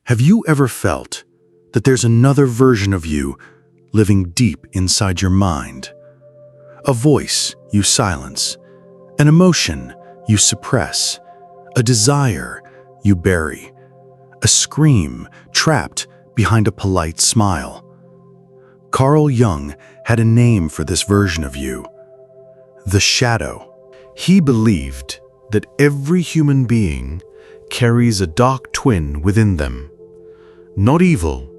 Have you ever felt that there's another version of you living deep inside your mind? A voice you silence, an emotion you suppress, a desire you bury, a scream trapped behind a polite smile. Carl Jung had a name for this version of you: the shadow. He believed that every human being carries a dark twin within them. Not evil,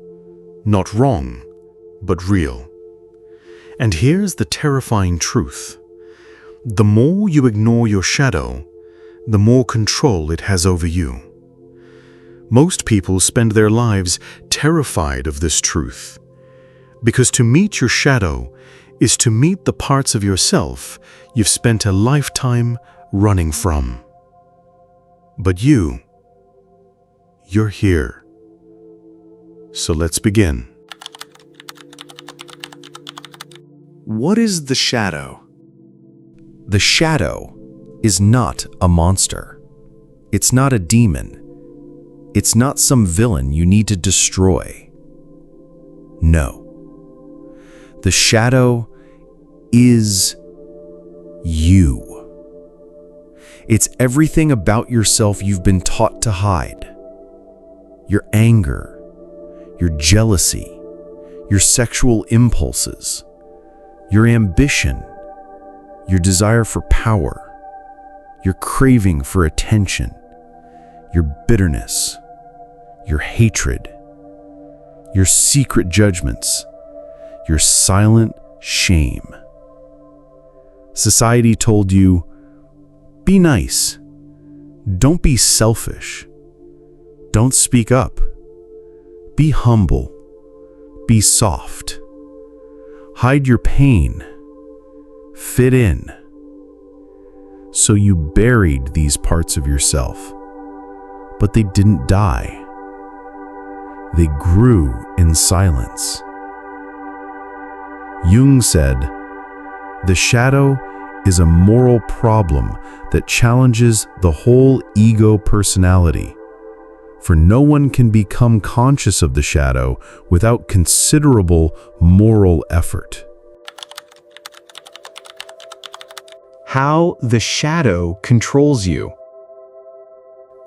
not wrong, but real. And here's the terrifying truth. The more you ignore your shadow, the more control it has over you. Most people spend their lives terrified of this truth, because to meet your shadow is to meet the parts of yourself you've spent a lifetime running from. But you're here. So let's begin. What is the shadow? The shadow is not a monster. It's not a demon. It's not some villain you need to destroy. No. The shadow is you. It's everything about yourself you've been taught to hide. Your anger, your jealousy, your sexual impulses, your ambition, your desire for power, your craving for attention, your bitterness, your hatred, your secret judgments, your silent shame. Society told you, be nice, don't be selfish, don't speak up, be humble, be soft, hide your pain, fit in. So you buried these parts of yourself, but they didn't die. They grew in silence. Jung said, the shadow is a moral problem that challenges the whole ego personality. For no one can become conscious of the shadow without considerable moral effort. How the shadow controls you.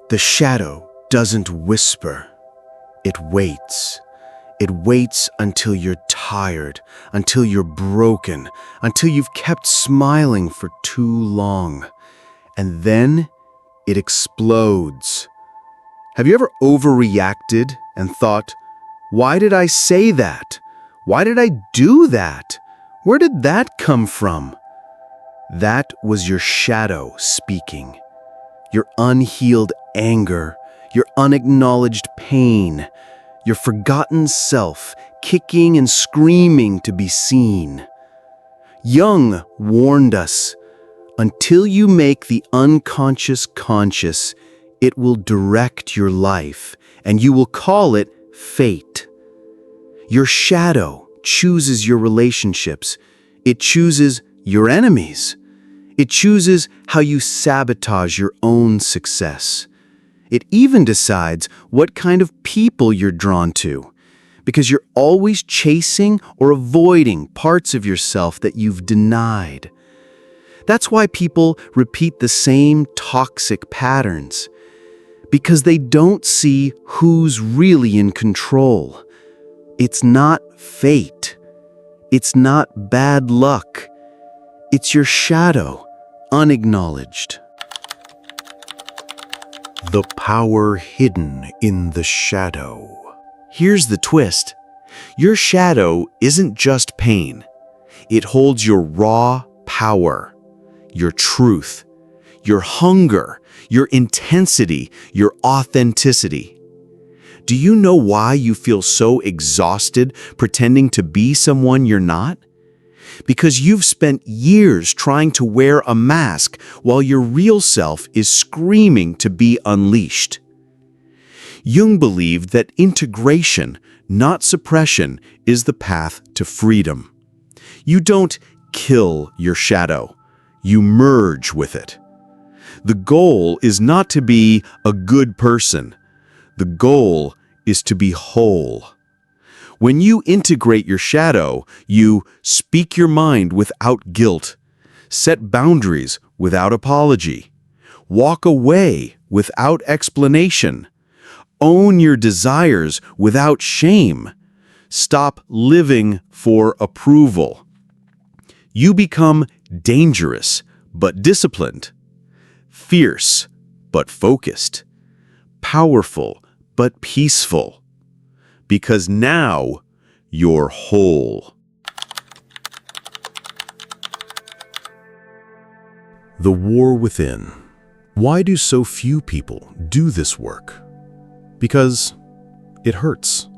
The shadow doesn't whisper. It waits. It waits until you're tired, until you're broken, until you've kept smiling for too long. And then it explodes. Have you ever overreacted and thought, why did I say that? Why did I do that? Where did that come from? That was your shadow speaking. Your unhealed anger, your unacknowledged pain, your forgotten self kicking and screaming to be seen. Jung warned us, until you make the unconscious conscious, it will direct your life, and you will call it fate. Your shadow chooses your relationships. It chooses your enemies. It chooses how you sabotage your own success. It even decides what kind of people you're drawn to, because you're always chasing or avoiding parts of yourself that you've denied. That's why people repeat the same toxic patterns, because they don't see who's really in control. It's not fate. It's not bad luck. It's your shadow, unacknowledged. The power hidden in the shadow. Here's the twist. Your shadow isn't just pain. It holds your raw power, your truth, your hunger, your intensity, your authenticity. Do you know why you feel so exhausted pretending to be someone you're not? Because you've spent years trying to wear a mask while your real self is screaming to be unleashed. Jung believed that integration, not suppression, is the path to freedom. You don't kill your shadow. You merge with it. The goal is not to be a good person. The goal is to be whole. When you integrate your shadow, you speak your mind without guilt, set boundaries without apology, walk away without explanation, own your desires without shame, stop living for approval. You become dangerous but disciplined, fierce but focused, powerful but peaceful. Because now you're whole. The war within. Why do so few people do this work? Because it hurts.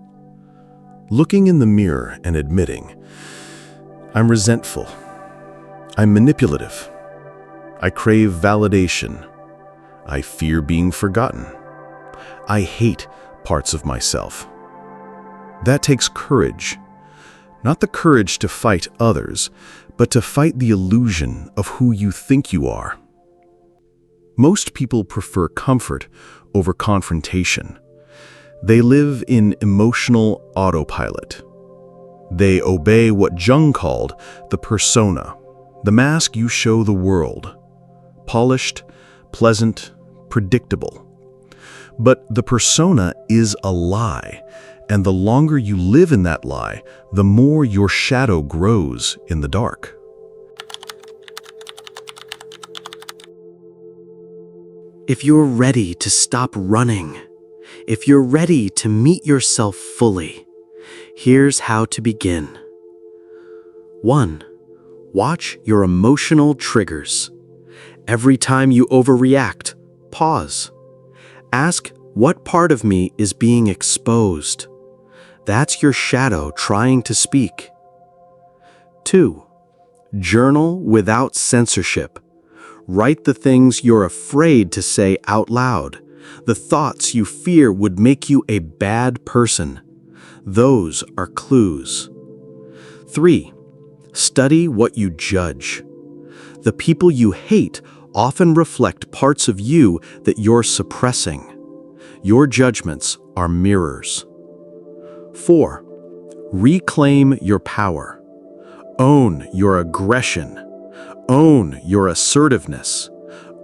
Looking in the mirror and admitting, I'm resentful, I'm manipulative, I crave validation, I fear being forgotten, I hate parts of myself. That takes courage. Not the courage to fight others, but to fight the illusion of who you think you are. Most people prefer comfort over confrontation. They live in emotional autopilot. They obey what Jung called the persona, the mask you show the world. Polished, pleasant, predictable. But the persona is a lie. And the longer you live in that lie, the more your shadow grows in the dark. If you're ready to stop running, if you're ready to meet yourself fully, here's how to begin. 1. Watch your emotional triggers. Every time you overreact, pause. Ask, what part of me is being exposed? That's your shadow trying to speak. 2. Journal without censorship. Write the things you're afraid to say out loud, the thoughts you fear would make you a bad person. Those are clues. 3. Study what you judge. The people you hate often reflect parts of you that you're suppressing. Your judgments are mirrors. 4. Reclaim your power. Own your aggression. Own your assertiveness.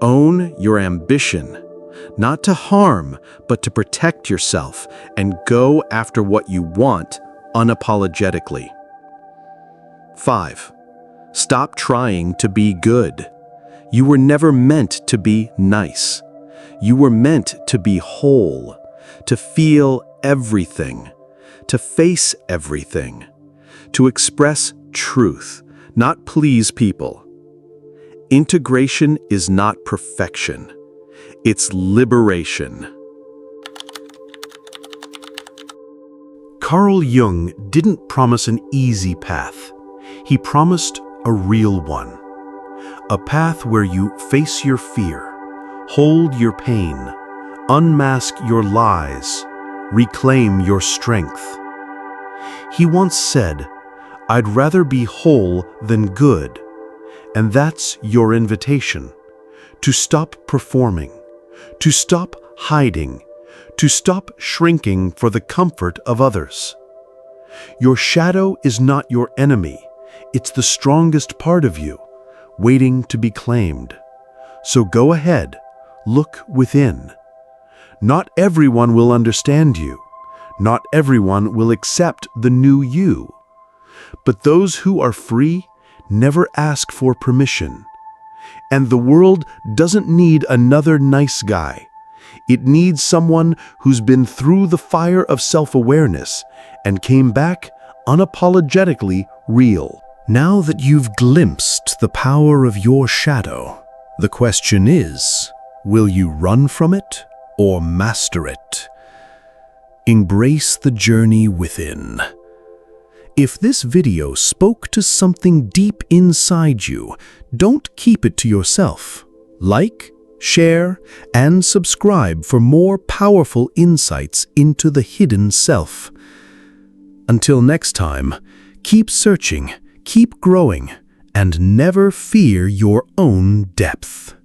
Own your ambition. Not to harm, but to protect yourself and go after what you want unapologetically. 5. Stop trying to be good. You were never meant to be nice. You were meant to be whole, to feel everything, to face everything, to express truth, not please people. Integration is not perfection. It's liberation. Carl Jung didn't promise an easy path. He promised a real one. A path where you face your fear, hold your pain, unmask your lies, reclaim your strength. He once said, "I'd rather be whole than good." And that's your invitation, to stop performing, to stop hiding, to stop shrinking for the comfort of others. Your shadow is not your enemy. It's the strongest part of you, waiting to be claimed. So go ahead, look within. Not everyone will understand you. Not everyone will accept the new you. But those who are free never ask for permission. And the world doesn't need another nice guy. It needs someone who's been through the fire of self-awareness and came back unapologetically real. Now that you've glimpsed the power of your shadow, the question is, will you run from it or master it? Embrace the journey within. If this video spoke to something deep inside you, don't keep it to yourself. Like, share, and subscribe for more powerful insights into the hidden self. Until next time, keep searching, keep growing, and never fear your own depth.